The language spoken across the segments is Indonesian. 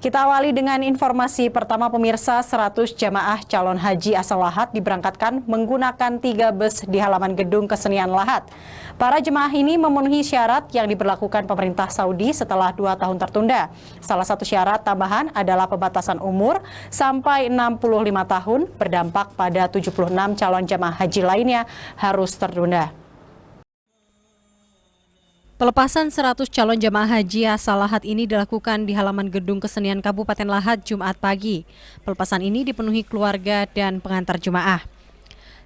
Kita awali dengan informasi pertama pemirsa, 100 jamaah calon haji asal Lahat diberangkatkan menggunakan 3 bus di halaman gedung kesenian Lahat. Para jemaah ini memenuhi syarat yang diberlakukan pemerintah Saudi setelah 2 tahun tertunda. Salah satu syarat tambahan adalah pembatasan umur sampai 65 tahun, berdampak pada 76 calon jemaah haji lainnya harus tertunda. Pelepasan 100 calon jemaah haji asal Lahat ini dilakukan di halaman Gedung Kesenian Kabupaten Lahat Jumat pagi. Pelepasan ini dipenuhi keluarga dan pengantar jemaah.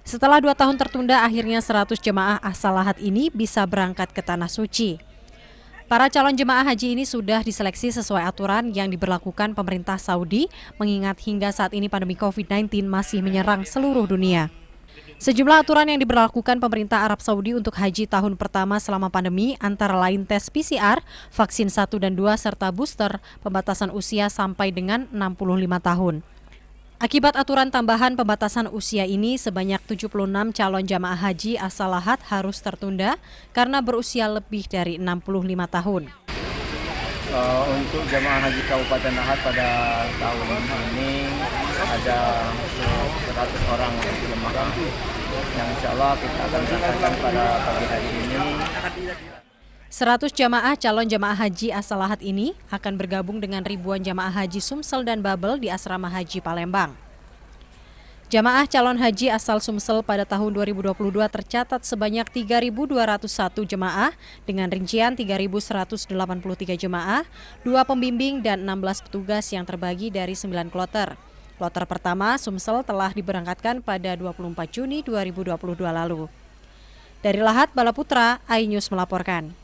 Setelah 2 tahun tertunda, akhirnya 100 jemaah asal Lahat ini bisa berangkat ke Tanah Suci. Para calon jemaah haji ini sudah diseleksi sesuai aturan yang diberlakukan pemerintah Saudi, mengingat hingga saat ini pandemi COVID-19 masih menyerang seluruh dunia. Sejumlah aturan yang diberlakukan pemerintah Arab Saudi untuk haji tahun pertama selama pandemi antara lain tes PCR, vaksin 1 dan 2 serta booster, pembatasan usia sampai dengan 65 tahun. Akibat aturan tambahan pembatasan usia ini, sebanyak 76 calon jamaah haji asal Lahat harus tertunda karena berusia lebih dari 65 tahun. Untuk jamaah haji Kabupaten Lahat pada tahun ini ada 100 orang jemaah yang insya Allah kita akan berangkatkan pada pagi hari ini. 100 jamaah calon jamaah haji asal Lahat ini akan bergabung dengan ribuan jamaah haji Sumsel dan Babel di Asrama Haji Palembang. Jamaah calon haji asal Sumsel pada tahun 2022 tercatat sebanyak 3.201 jemaah dengan rincian 3.183 jemaah, 2 pembimbing dan 16 petugas yang terbagi dari 9 kloter. Kloter pertama Sumsel telah diberangkatkan pada 24 Juni 2022 lalu. Dari Lahat, Bala Putra, iNews melaporkan.